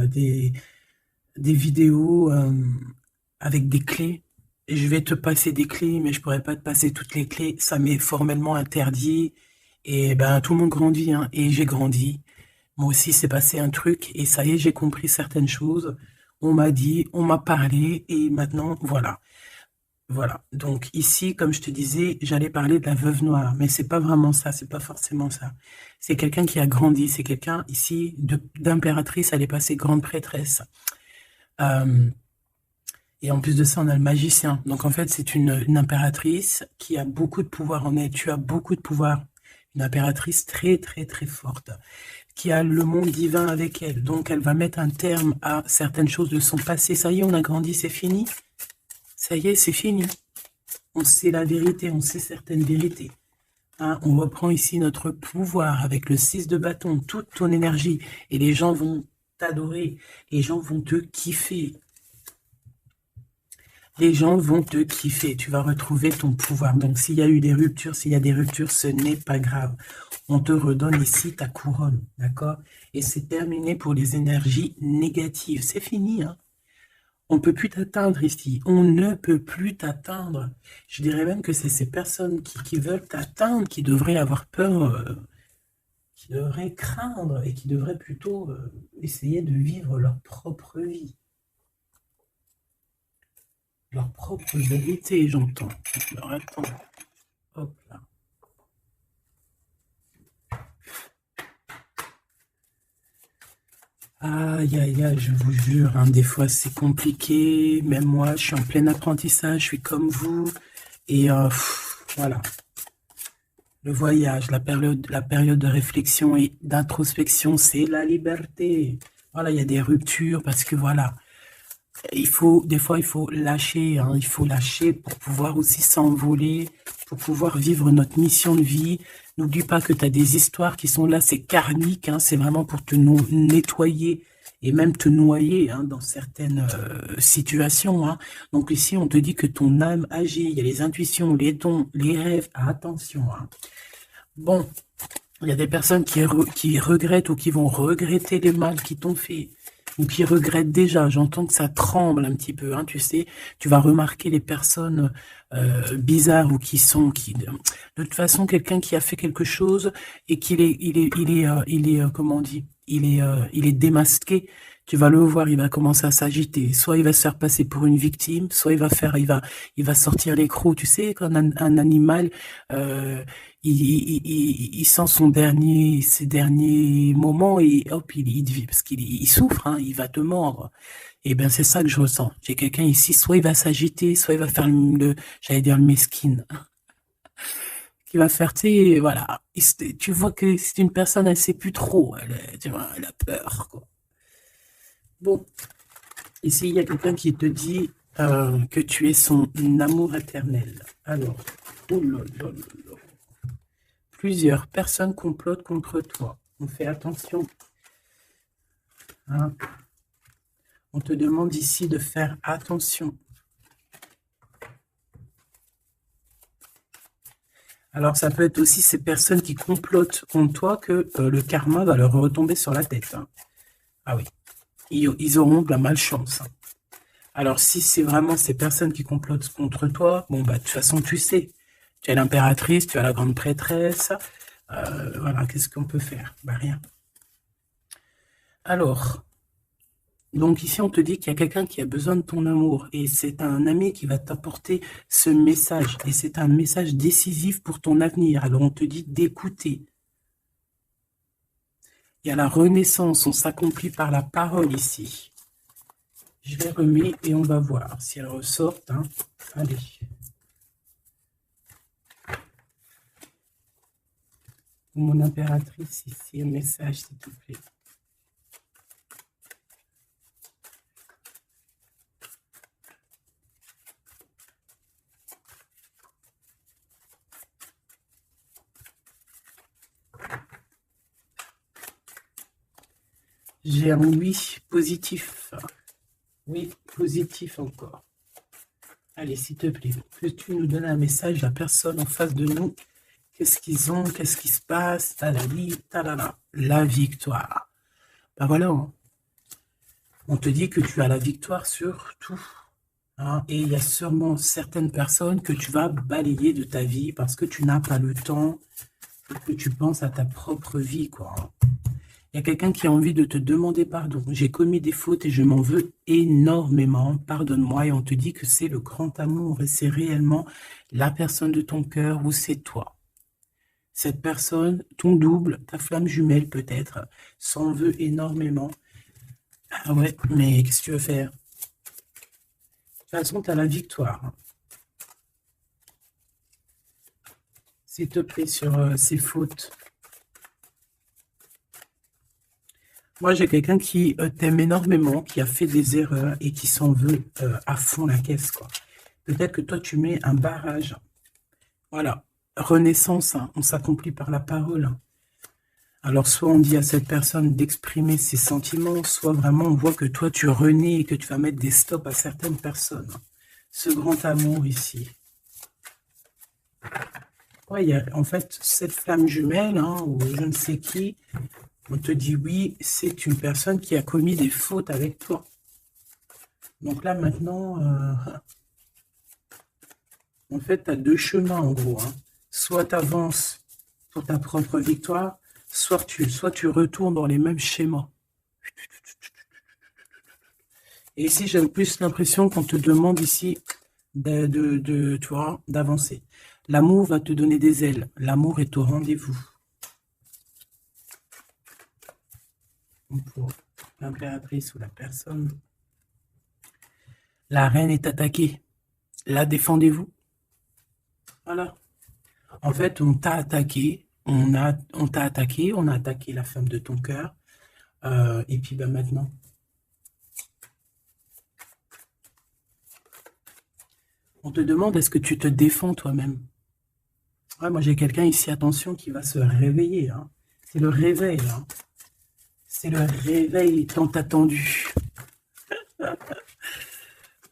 [SPEAKER 1] des vidéos avec des clés. Et je vais te passer des clés, mais je pourrais pas te passer toutes les clés. Ça m'est formellement interdit. Et tout le monde grandit, hein, et j'ai grandi. Moi aussi, c'est passé un truc, et ça y est, j'ai compris certaines choses. On m'a dit, on m'a parlé, et maintenant, voilà. Voilà. Donc ici, comme je te disais, j'allais parler de la veuve noire, mais c'est pas vraiment ça, c'est pas forcément ça. C'est quelqu'un qui a grandi, c'est quelqu'un ici d'impératrice, elle est passée grande prêtresse. Et en plus de ça, on a le magicien. Donc en fait, c'est une impératrice qui a beaucoup de pouvoir en elle. Tu as beaucoup de pouvoir. Une impératrice très, très, très forte, qui a le monde divin avec elle. Donc elle va mettre un terme à certaines choses de son passé. Ça y est, on a grandi, c'est fini. Ça y est, c'est fini. On sait la vérité, on sait certaines vérités. Hein, on reprend ici notre pouvoir avec le 6 de bâton, toute ton énergie. Et les gens vont t'adorer. Les gens vont te kiffer. Les gens vont te kiffer. Tu vas retrouver ton pouvoir. Donc, s'il y a eu des ruptures, ce n'est pas grave. On te redonne ici ta couronne. D'accord? Et c'est terminé pour les énergies négatives. C'est fini, hein? On ne peut plus t'atteindre ici. On ne peut plus t'atteindre. Je dirais même que c'est ces personnes qui veulent t'atteindre qui devraient avoir peur, qui devraient craindre et qui devraient plutôt essayer de vivre leur propre vie. Leur propre vérité, j'entends. Alors, attends. Hop là. Aïe, aïe, aïe, je vous jure, hein, des fois c'est compliqué. Même moi, je suis en plein apprentissage, je suis comme vous. Et voilà. Le voyage, la période de réflexion et d'introspection, c'est la liberté. Voilà, il y a des ruptures parce que voilà. Des fois, il faut lâcher, hein, il faut lâcher pour pouvoir aussi s'envoler, pour pouvoir vivre notre mission de vie, N'oublie pas que tu as des histoires qui sont là, c'est karmique, hein, c'est vraiment pour te nettoyer et même te noyer hein, dans certaines situations. Hein. Donc ici, on te dit que ton âme agit, il y a les intuitions, les dons, les rêves, attention. Hein. Bon, il y a des personnes qui regrettent ou qui vont regretter les mal qui t'ont fait, ou qui regrettent déjà. J'entends que ça tremble un petit peu, hein, tu sais. Tu vas remarquer les personnes bizarres ou de toute façon, quelqu'un qui a fait quelque chose et comment on dit, il est démasqué. Tu vas le voir, il va commencer à s'agiter. Soit il va se faire passer pour une victime, soit il va sortir les crocs. Tu sais, quand un animal, il sent ses derniers moments et hop, parce qu'il souffre, hein, il va te mordre. Et ben c'est ça que je ressens. J'ai quelqu'un ici, soit il va s'agiter, soit il va faire j'allais dire le mesquin, qui va faire, tu sais, voilà. Tu vois que c'est une personne, elle sait plus trop, tu vois, elle a peur, quoi. Bon, ici il y a quelqu'un qui te dit que tu es son amour éternel. Alors, oh là là là là. Plusieurs personnes complotent contre toi. On fait attention. Hein. On te demande ici de faire attention. Alors, ça peut être aussi ces personnes qui complotent contre toi que le karma va leur retomber sur la tête. Hein. Ah oui, ils auront de la malchance. Hein. Alors, si c'est vraiment ces personnes qui complotent contre toi, bon, bah, de toute façon, tu sais. Tu as l'impératrice, tu as la grande prêtresse. Voilà, qu'est-ce qu'on peut faire? Bah, rien. Alors, donc ici, on te dit qu'il y a quelqu'un qui a besoin de ton amour et c'est un ami qui va t'apporter ce message et c'est un message décisif pour ton avenir. Alors, on te dit d'écouter. Il y a la renaissance, on s'accomplit par la parole ici. Je vais remettre et on va voir si elle ressort. Hein. Allez. Mon impératrice ici, un message s'il te plaît. J'ai un oui positif. Oui, positif encore. Allez, s'il te plaît, peux-tu nous donner un message, la personne en face de nous? Qu'est-ce qu'ils ont? Qu'est-ce qui se passe? Talali, talala. La victoire. Ben voilà, hein. On te dit que tu as la victoire sur tout. Hein, et il y a sûrement certaines personnes que tu vas balayer de ta vie parce que tu n'as pas le temps et que tu penses à ta propre vie, quoi. Il y a quelqu'un qui a envie de te demander pardon. J'ai commis des fautes et je m'en veux énormément. Pardonne-moi. Et on te dit que c'est le grand amour et c'est réellement la personne de ton cœur ou c'est toi. Cette personne, ton double, ta flamme jumelle peut-être, s'en veut énormément. Ah ouais, mais qu'est-ce que tu veux faire? De toute façon, tu as la victoire. S'il te plaît, sur ces fautes. Moi, j'ai quelqu'un qui t'aime énormément, qui a fait des erreurs et qui s'en veut à fond la caisse, quoi. Peut-être que toi, tu mets un barrage. Voilà. Renaissance, hein, on s'accomplit par la parole. Alors, soit on dit à cette personne d'exprimer ses sentiments, soit vraiment on voit que toi, tu renais et que tu vas mettre des stops à certaines personnes. Ce grand amour ici. Ouais, il y a en fait cette flamme jumelle, hein, ou je ne sais qui, on te dit oui, c'est une personne qui a commis des fautes avec toi. Donc là, maintenant, en fait, tu as deux chemins, en gros. Hein. Soit tu avances pour ta propre victoire, soit tu retournes dans les mêmes schémas. Et ici, j'ai plus l'impression qu'on te demande ici tu vois, d'avancer. L'amour va te donner des ailes. L'amour est au rendez-vous. Pour l'impératrice ou la personne. La reine est attaquée. La défendez-vous. Voilà. En fait, on t'a attaqué. On t'a attaqué. On a attaqué la femme de ton cœur. Et puis ben, maintenant. On te demande est-ce que tu te défends toi-même? Ouais, moi, j'ai quelqu'un ici, attention, qui va se réveiller. Hein. C'est le réveil. Hein. C'est le réveil tant attendu.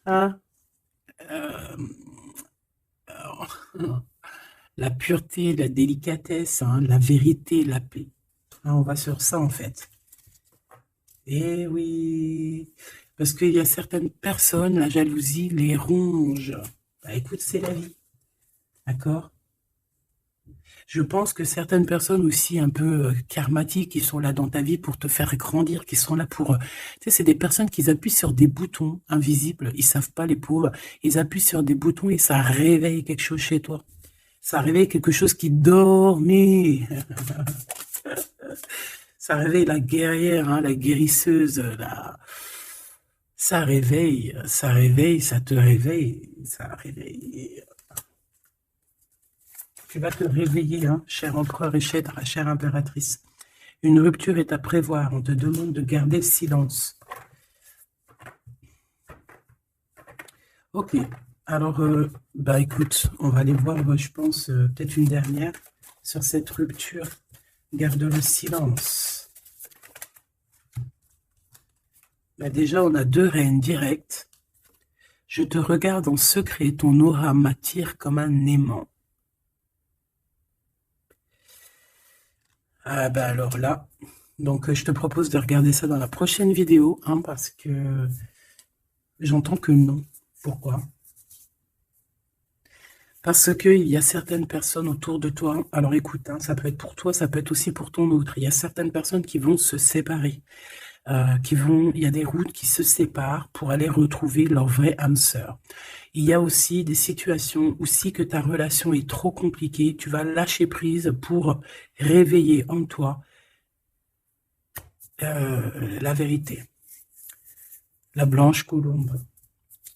[SPEAKER 1] Hein. Alors, la pureté, la délicatesse, hein, la vérité, la paix. Hein, on va sur ça, en fait. Eh oui, parce qu'il y a certaines personnes, la jalousie les ronge. Bah, écoute, c'est la vie, d'accord? Je pense que certaines personnes aussi un peu karmatiques, qui sont là dans ta vie pour te faire grandir, qui sont là pour... tu sais, c'est des personnes qui appuient sur des boutons invisibles, ils savent pas, les pauvres, ils appuient sur des boutons et ça réveille quelque chose chez toi. Ça réveille quelque chose qui dormait. Ça réveille la guerrière, hein, la guérisseuse, ça réveille, ça réveille, ça te réveille, ça réveille. Tu vas te réveiller, hein, cher empereur et chère impératrice. Une rupture est à prévoir, on te demande de garder le silence. Ok, alors, bah écoute, on va aller voir, je pense, peut-être une dernière sur cette rupture. Garde le silence. Bah déjà, on a 2 reines directes. Je te regarde en secret, ton aura m'attire comme un aimant. Ah bah alors là, donc je te propose de regarder ça dans la prochaine vidéo, hein, parce que j'entends que non. Pourquoi? Parce qu'il y a certaines personnes autour de toi, alors écoute, hein, ça peut être pour toi, ça peut être aussi pour ton autre. Il y a certaines personnes qui vont se séparer, il y a des routes qui se séparent pour aller retrouver leur vraie âme sœur. Il y a aussi des situations aussi que ta relation est trop compliquée, tu vas lâcher prise pour réveiller en toi la vérité. La blanche colombe.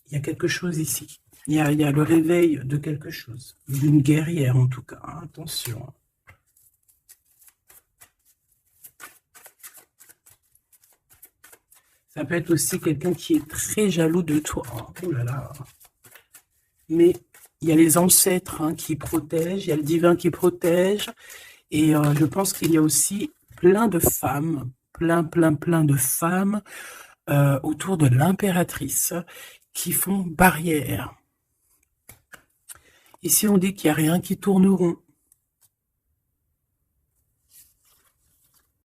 [SPEAKER 1] Il y a quelque chose ici. Il y a le réveil de quelque chose, d'une guerrière en tout cas, hein, attention. Ça peut être aussi quelqu'un qui est très jaloux de toi. Oh là là. Mais il y a les ancêtres, hein, qui protègent, il y a le divin qui protège. Et je pense qu'il y a aussi plein de femmes, plein de femmes autour de l'impératrice qui font barrière. Ici, on dit qu'il n'y a rien qui tourne rond.